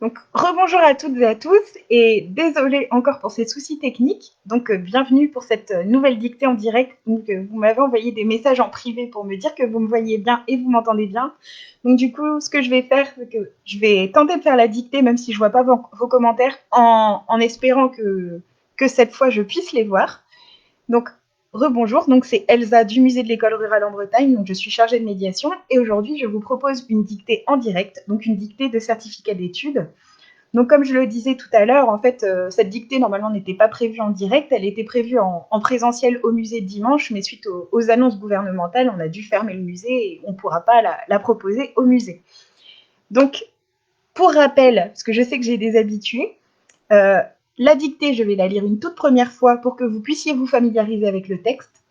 Donc, rebonjour à toutes et à tous, et désolé encore pour ces soucis techniques. Donc, bienvenue pour cette nouvelle dictée en direct. Donc, vous m'avez envoyé des messages en privé pour me dire que vous me voyez bien et vous m'entendez bien. Donc, du coup, ce que je vais faire, c'est que je vais tenter de faire la dictée, même si je vois pas vos commentaires, en espérant que cette fois je puisse les voir. Donc, rebonjour, donc c'est Elsa du musée de l'école rurale en Bretagne, donc je suis chargée de médiation et aujourd'hui je vous propose une dictée en direct, donc une dictée de certificat d'études. Donc comme je le disais tout à l'heure, en fait, cette dictée normalement n'était pas prévue en direct, elle était prévue en présentiel au musée dimanche, mais suite aux annonces gouvernementales, on a dû fermer le musée et on ne pourra pas la proposer au musée. Donc, pour rappel, parce que je sais que j'ai des habitués, euh, la dictée, je vais la lire une toute première fois pour que vous puissiez vous familiariser avec le texte.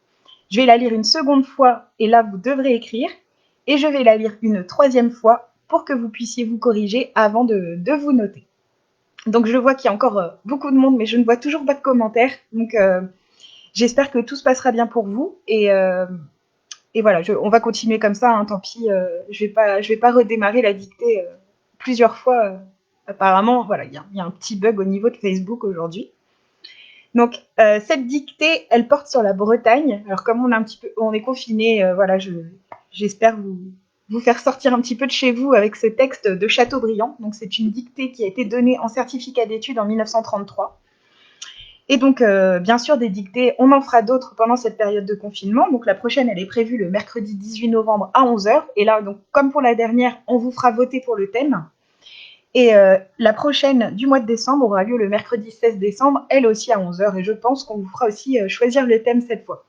Je vais la lire une seconde fois et là, vous devrez écrire. Et je vais la lire une troisième fois pour que vous puissiez vous corriger avant de vous noter. Donc, je vois qu'il y a encore beaucoup de monde, mais je ne vois toujours pas de commentaires. Donc, j'espère que tout se passera bien pour vous. Et voilà, on va continuer comme ça. Hein, tant pis, je vais pas redémarrer la dictée plusieurs fois. Apparemment, voilà, il y a un petit bug au niveau de Facebook aujourd'hui. Donc, cette dictée, elle porte sur la Bretagne. Alors, comme on est confiné, voilà, j'espère vous faire sortir un petit peu de chez vous avec ce texte de Chateaubriand. Donc, c'est une dictée qui a été donnée en certificat d'études en 1933. Et donc, bien sûr, des dictées, on en fera d'autres pendant cette période de confinement. Donc, la prochaine, elle est prévue le mercredi 18 novembre à 11h. Et là, donc, comme pour la dernière, on vous fera voter pour le thème. Et la prochaine du mois de décembre aura lieu le mercredi 16 décembre, elle aussi à 11h. Et je pense qu'on vous fera aussi choisir le thème cette fois.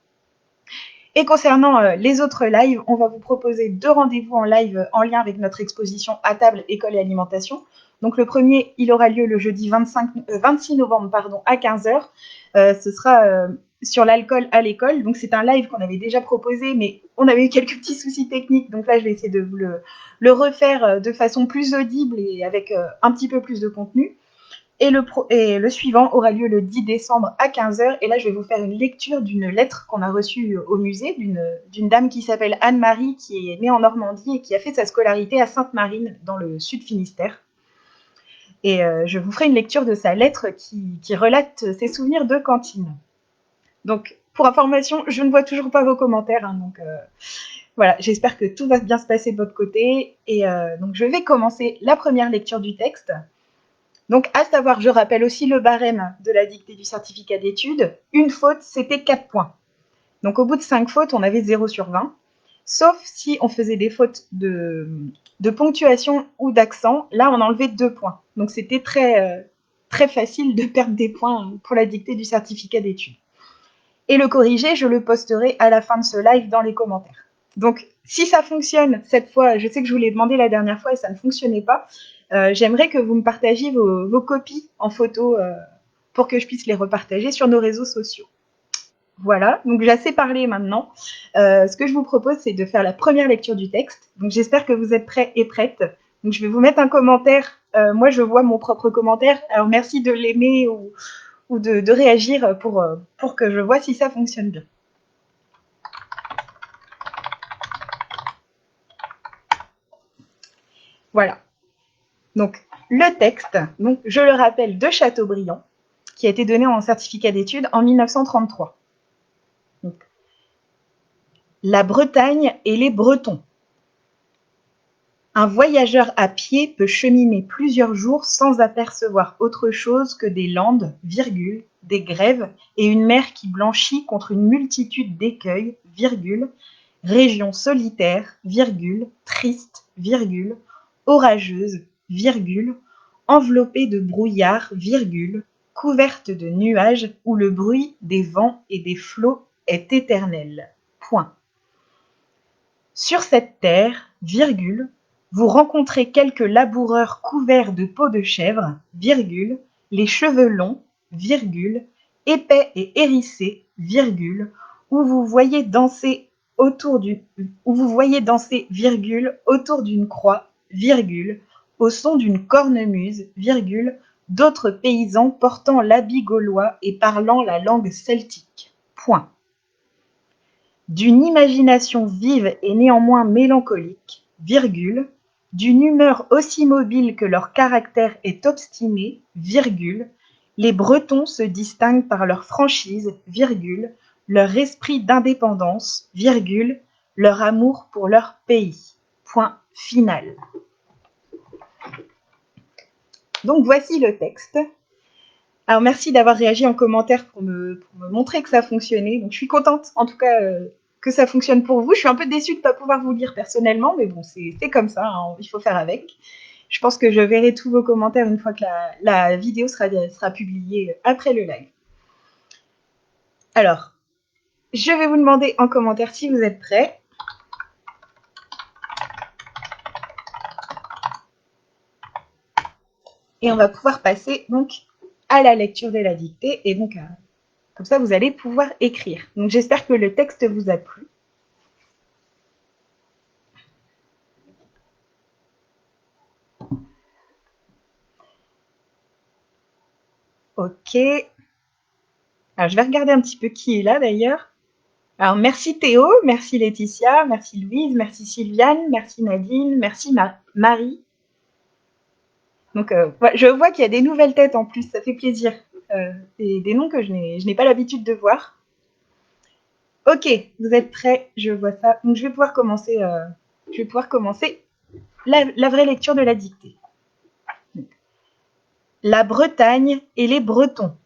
Et concernant les autres lives, on va vous proposer 2 rendez-vous en live en lien avec notre exposition à table, école et alimentation. Donc le premier, il aura lieu le jeudi 26 novembre à 15h. Ce sera sur l'alcool à l'école. Donc c'est un live qu'on avait déjà proposé, mais on avait eu quelques petits soucis techniques. Donc là, je vais essayer de vous le refaire de façon plus audible et avec un petit peu plus de contenu. Et le suivant aura lieu le 10 décembre à 15h. Et là, je vais vous faire une lecture d'une lettre qu'on a reçue au musée d'une dame qui s'appelle Anne-Marie, qui est née en Normandie et qui a fait sa scolarité à Sainte-Marine, dans le sud Finistère. Et je vous ferai une lecture de sa lettre qui relate ses souvenirs de cantine. Donc, pour information, je ne vois toujours pas vos commentaires. Hein, donc, voilà, j'espère que tout va bien se passer de votre côté. Et donc, je vais commencer la première lecture du texte. Donc, à savoir, je rappelle aussi le barème de la dictée du certificat d'études. Une faute, c'était 4 points. Donc, au bout de 5 fautes, on avait 0 sur 20. Sauf si on faisait des fautes de ponctuation ou d'accent. Là, on enlevait 2 points. Donc, c'était très facile de perdre des points pour la dictée du certificat d'études. Et le corrigé, je le posterai à la fin de ce live dans les commentaires. Donc, si ça fonctionne cette fois, je sais que je vous l'ai demandé la dernière fois et ça ne fonctionnait pas, j'aimerais que vous me partagiez vos copies en photo pour que je puisse les repartager sur nos réseaux sociaux. Voilà, donc j'ai assez parlé maintenant. Ce que je vous propose, c'est de faire la première lecture du texte. Donc j'espère que vous êtes prêts et prêtes. Donc je vais vous mettre un commentaire. Moi, je vois mon propre commentaire. Alors merci de l'aimer ou de réagir pour que je vois si ça fonctionne bien. Voilà. Donc, le texte, donc, je le rappelle, de Chateaubriand, qui a été donné en certificat d'études en 1933. Donc, la Bretagne et les Bretons. Un voyageur à pied peut cheminer plusieurs jours sans apercevoir autre chose que des landes, virgule, des grèves et une mer qui blanchit contre une multitude d'écueils, virgule, région solitaire, virgule, triste, virgule, orageuse, virgule, enveloppée de brouillard, virgule, couverte de nuages où le bruit des vents et des flots est éternel. Point. Sur cette terre, virgule, vous rencontrez quelques laboureurs couverts de peau de chèvre, virgule, les cheveux longs, virgule, épais et hérissés, virgule, où vous voyez danser virgule, autour d'une croix, virgule, au son d'une cornemuse, virgule, d'autres paysans portant l'habit gaulois et parlant la langue celtique. Point. D'une imagination vive et néanmoins mélancolique, virgule, D'une humeur aussi mobile que leur caractère est obstiné, virgule, les Bretons se distinguent par leur franchise, virgule, leur esprit d'indépendance, virgule, leur amour pour leur pays. Point final. Donc voici le texte. Alors merci d'avoir réagi en commentaire pour me montrer que ça fonctionnait. Donc je suis contente en tout cas que ça fonctionne pour vous. Je suis un peu déçue de ne pas pouvoir vous lire personnellement, mais bon, c'est comme ça, hein, il faut faire avec. Je pense que je verrai tous vos commentaires une fois que la vidéo sera publiée après le live. Alors, je vais vous demander en commentaire si vous êtes prêts. Et on va pouvoir passer donc à la lecture de la dictée et donc comme ça vous allez pouvoir écrire. Donc j'espère que le texte vous a plu. Ok. Alors je vais regarder un petit peu qui est là d'ailleurs. Alors merci Théo, merci Laetitia, merci Louise, merci Sylviane, merci Nadine, merci Marie. Donc je vois qu'il y a des nouvelles têtes en plus, ça fait plaisir. Des noms que je n'ai pas l'habitude de voir. Ok, vous êtes prêts, je vois ça. Donc je vais pouvoir commencer, la vraie lecture de la dictée. La Bretagne et les Bretons.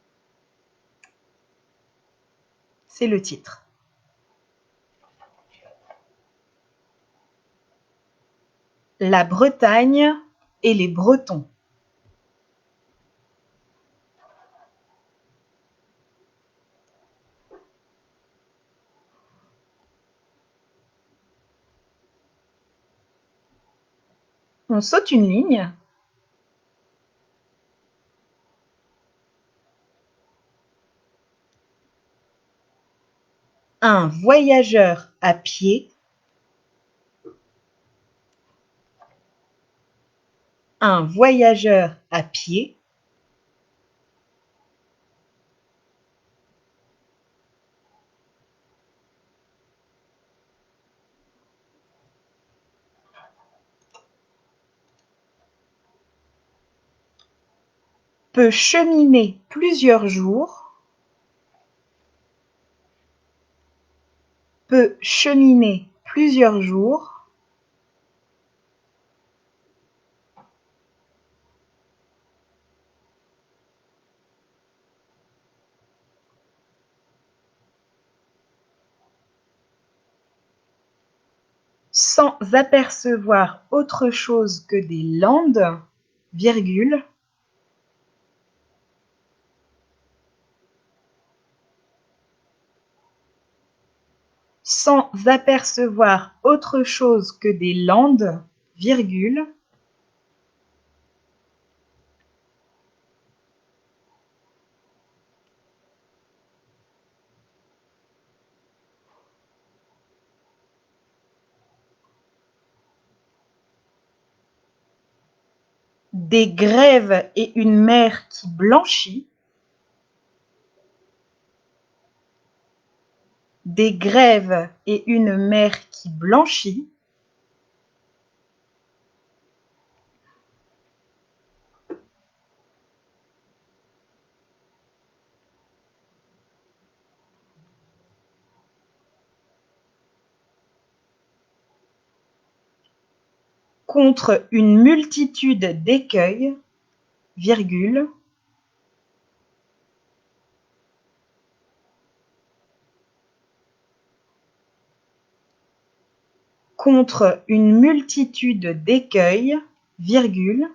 C'est le titre. La Bretagne et les Bretons. On saute une ligne. Un voyageur à pied. Un voyageur à pied. Peut cheminer plusieurs jours. Peut cheminer plusieurs jours. Sans apercevoir autre chose que des landes, virgule, sans apercevoir autre chose que des landes, virgule, des grèves et une mer qui blanchit, des grèves et une mer qui blanchit, contre une multitude d'écueils, virgule, contre une multitude d'écueils, virgule,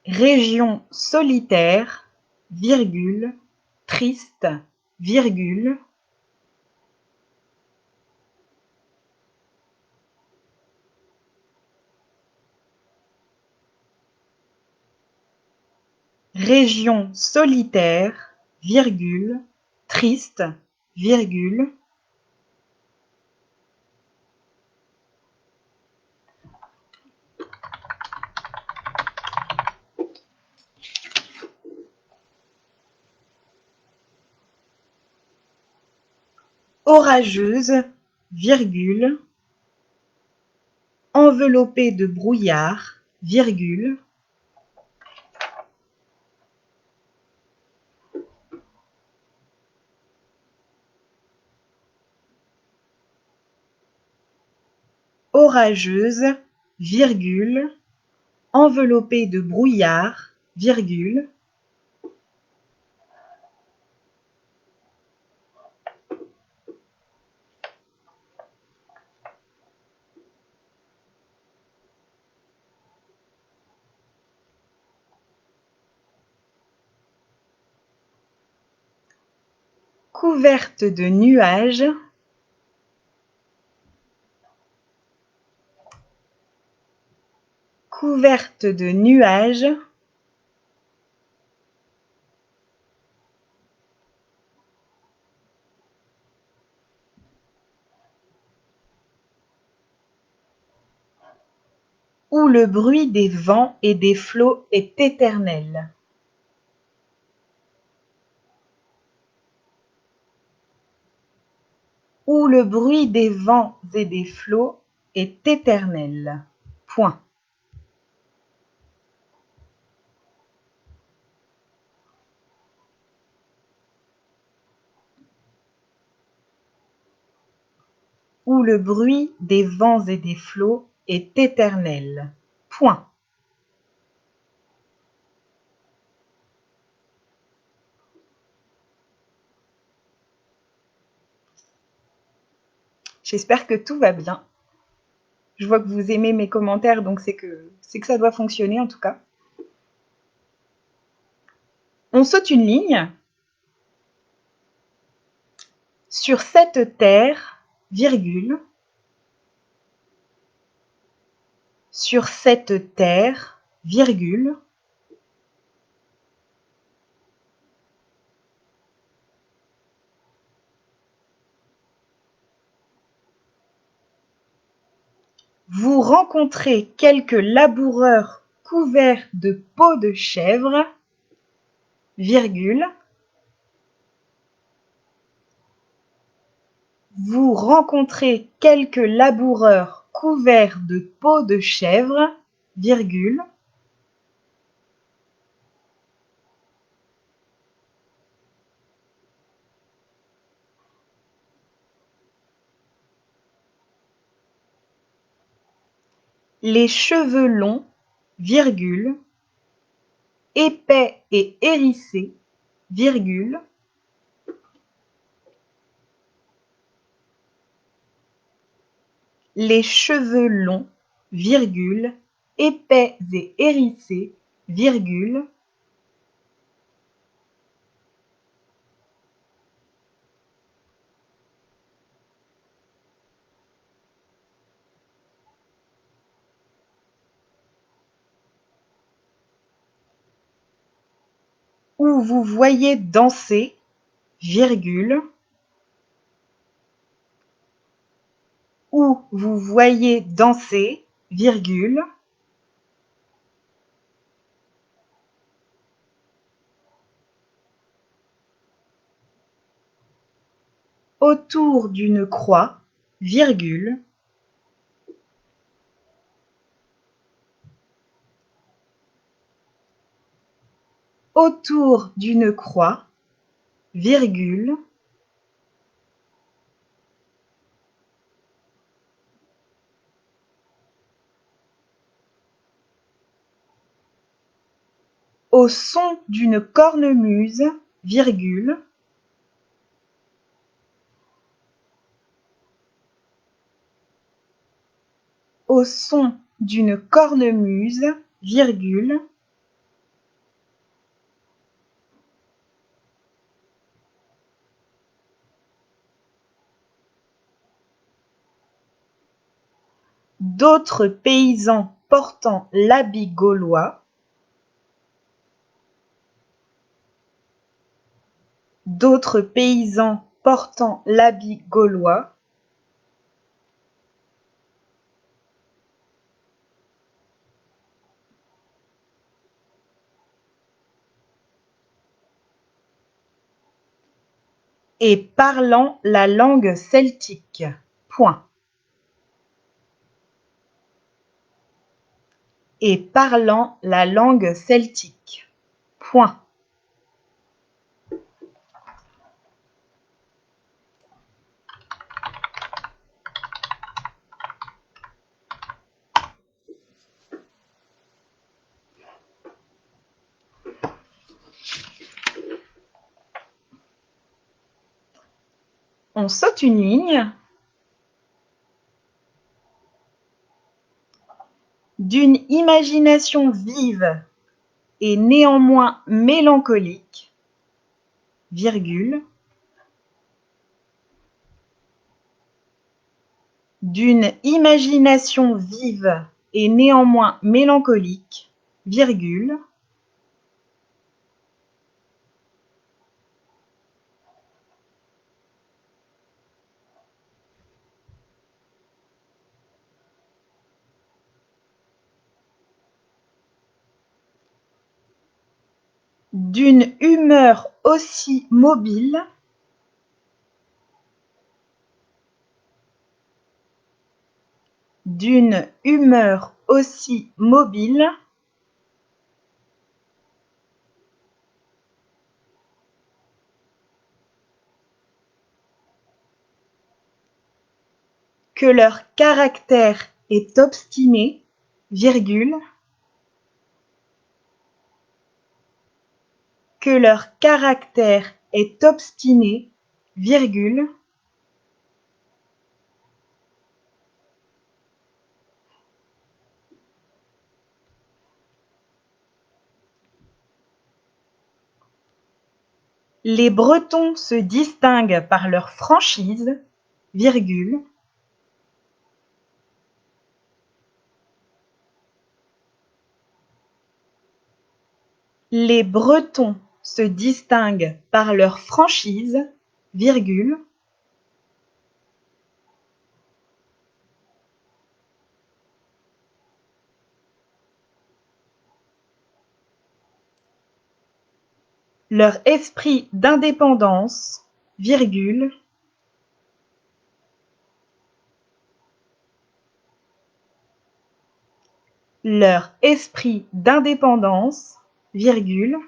région solitaire, virgule, triste, virgule, région solitaire, virgule, triste, virgule, orageuse, virgule, enveloppée de brouillard, virgule, orageuse, virgule, enveloppée de brouillard, virgule, couverte de nuages, couverte de nuages, où le bruit des vents et des flots est éternel. Où le bruit des vents et des flots est éternel. Point. Où le bruit des vents et des flots est éternel. Point. J'espère que tout va bien. Je vois que vous aimez mes commentaires, donc c'est que ça doit fonctionner en tout cas. On saute une ligne. Sur cette terre, virgule, sur cette terre, virgule, vous rencontrez quelques laboureurs couverts de peau de chèvre, virgule, vous rencontrez quelques laboureurs couverts de peau de chèvre, virgule, les cheveux longs, virgule, épais et hérissés, virgule, les cheveux longs, virgule, épais et hérissés, virgule, où vous voyez danser, virgule, où vous voyez danser, virgule, autour d'une croix, virgule, autour d'une croix, virgule, au son d'une cornemuse, virgule, au son d'une cornemuse, virgule, d'autres paysans portant l'habit gaulois, d'autres paysans portant l'habit gaulois, et parlant la langue celtique. Point. Et parlant la langue celtique. Point. On saute une ligne. D'une imagination vive et néanmoins mélancolique, virgule, d'une imagination vive et néanmoins mélancolique, virgule, d'une humeur aussi mobile que leur caractère est obstiné, virgule, que leur caractère est obstiné, virgule, les Bretons se distinguent par leur franchise, virgule, les Bretons se distinguent par leur franchise, virgule, leur esprit d'indépendance, virgule, leur esprit d'indépendance, virgule,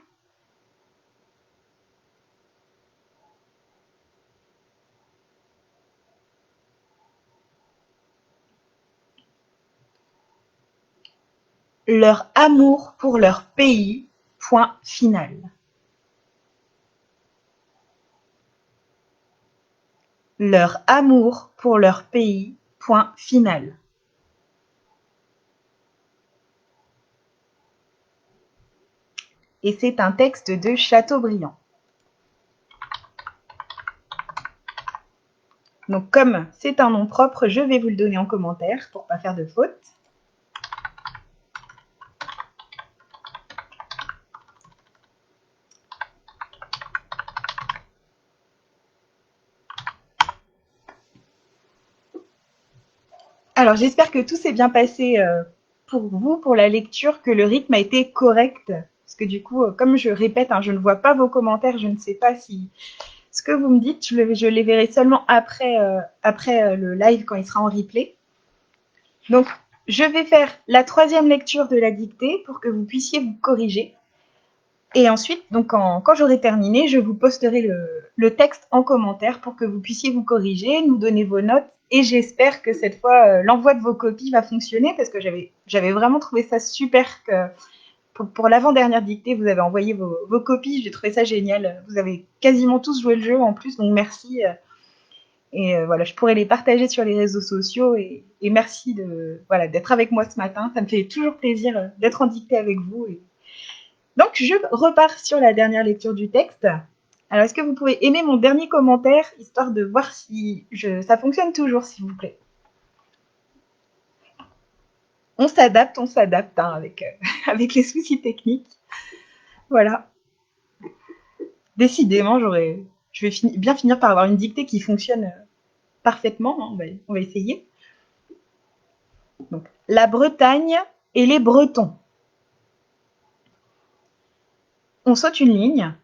leur amour pour leur pays, point final. Leur amour pour leur pays, point final. Et c'est un texte de Chateaubriand. Donc comme c'est un nom propre, je vais vous le donner en commentaire pour pas faire de faute. Alors j'espère que tout s'est bien passé pour vous, pour la lecture, que le rythme a été correct. Parce que du coup, comme je répète, je ne vois pas vos commentaires, je ne sais pas si ce que vous me dites, je les verrai seulement après, le live quand il sera en replay. Donc, je vais faire la troisième lecture de la dictée pour que vous puissiez vous corriger. Et ensuite, donc quand j'aurai terminé, je vous posterai le texte en commentaire pour que vous puissiez vous corriger, nous donner vos notes. Et j'espère que cette fois, l'envoi de vos copies va fonctionner parce que j'avais vraiment trouvé ça super que pour l'avant-dernière dictée, vous avez envoyé vos copies. J'ai trouvé ça génial. Vous avez quasiment tous joué le jeu en plus, donc merci. Et voilà, je pourrais les partager sur les réseaux sociaux. Et merci d'être avec moi ce matin. Ça me fait toujours plaisir d'être en dictée avec vous. Donc, je repars sur la dernière lecture du texte. Alors, est-ce que vous pouvez aimer mon dernier commentaire, histoire de voir si ça fonctionne toujours, s'il vous plaît? On s'adapte avec, avec les soucis techniques. Voilà. Décidément, je vais bien finir par avoir une dictée qui fonctionne parfaitement. On va essayer. Donc, la Bretagne et les Bretons. On saute une ligne.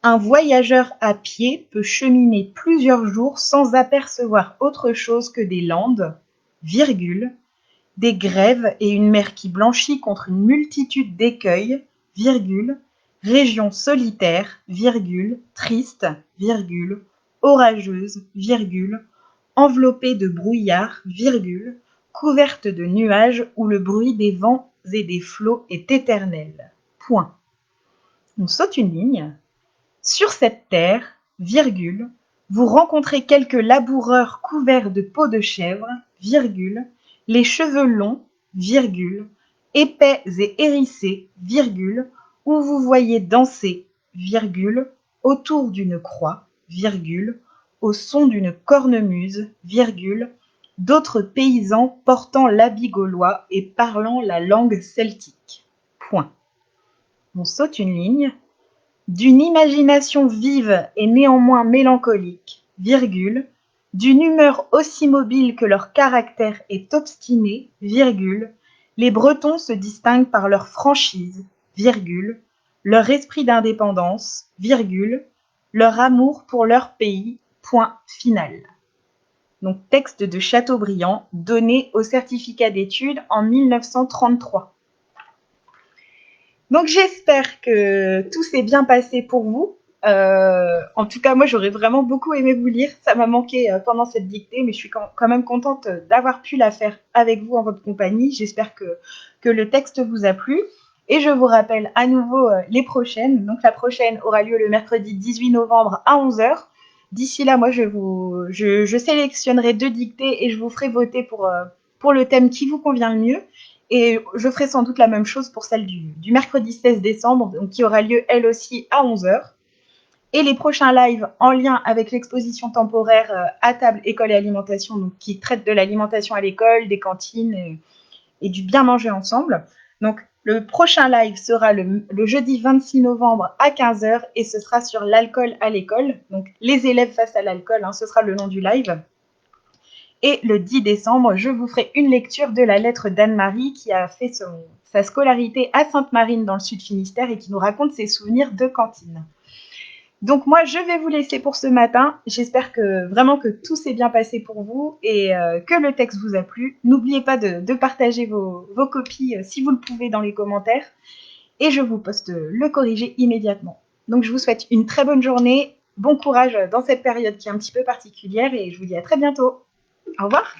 Un voyageur à pied peut cheminer plusieurs jours sans apercevoir autre chose que des landes, virgule, des grèves et une mer qui blanchit contre une multitude d'écueils, virgule, région solitaire, virgule, triste, virgule, orageuse, virgule, enveloppée de brouillard, virgule, couverte de nuages où le bruit des vents et des flots est éternel. Point. On saute une ligne. Sur cette terre, virgule, vous rencontrez quelques laboureurs couverts de peau de chèvre, virgule, les cheveux longs, virgule, épais et hérissés, virgule, où vous voyez danser, virgule, autour d'une croix, virgule, au son d'une cornemuse, virgule, d'autres paysans portant l'habit gaulois et parlant la langue celtique. Point. On saute une ligne. D'une imagination vive et néanmoins mélancolique, virgule, d'une humeur aussi mobile que leur caractère est obstiné, virgule, les Bretons se distinguent par leur franchise, virgule, leur esprit d'indépendance, virgule, leur amour pour leur pays, point final. Donc texte de Chateaubriand donné au certificat d'études en 1933. Donc j'espère que tout s'est bien passé pour vous. En tout cas, moi j'aurais vraiment beaucoup aimé vous lire. Ça m'a manqué pendant cette dictée, mais je suis quand même contente d'avoir pu la faire avec vous en votre compagnie. J'espère que le texte vous a plu. Et je vous rappelle à nouveau les prochaines. Donc la prochaine aura lieu le mercredi 18 novembre à 11 h. D'ici là, moi je sélectionnerai 2 dictées et je vous ferai voter pour le thème qui vous convient le mieux. Et je ferai sans doute la même chose pour celle du mercredi 16 décembre, donc qui aura lieu elle aussi à 11 h. Et les prochains lives en lien avec l'exposition temporaire à table, école et alimentation, donc qui traite de l'alimentation à l'école, des cantines et du bien manger ensemble. Donc le prochain live sera le jeudi 26 novembre à 15 h et ce sera sur l'alcool à l'école. Donc les élèves face à l'alcool, ce sera le nom du live. Et le 10 décembre, je vous ferai une lecture de la lettre d'Anne-Marie qui a fait sa scolarité à Sainte-Marine dans le Sud Finistère et qui nous raconte ses souvenirs de cantine. Donc moi, je vais vous laisser pour ce matin. J'espère vraiment que tout s'est bien passé pour vous et que le texte vous a plu. N'oubliez pas de partager vos copies si vous le pouvez dans les commentaires et je vous poste le corrigé immédiatement. Donc je vous souhaite une très bonne journée, bon courage dans cette période qui est un petit peu particulière et je vous dis à très bientôt. Au revoir.